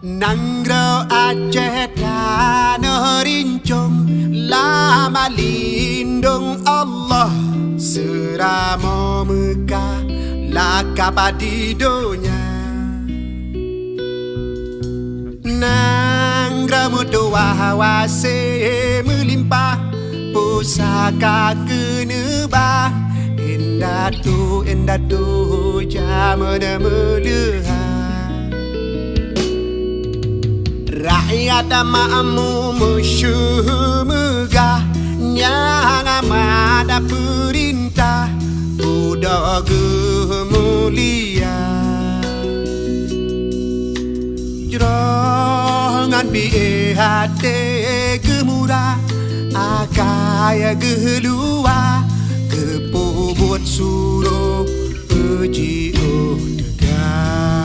Nanggro Aceh tanah rincung, lama lindung Allah, seramo Mekah lakap di dunia. Nanggro mutua hawase melimpah, pusaka kenebah, indah tu jamana melihat. Rakyat makmu musuh megah, yang amat perintah budak mulia. Jerongan biye hati gemurah, akaya gelua, kepobot suruh uji tegak.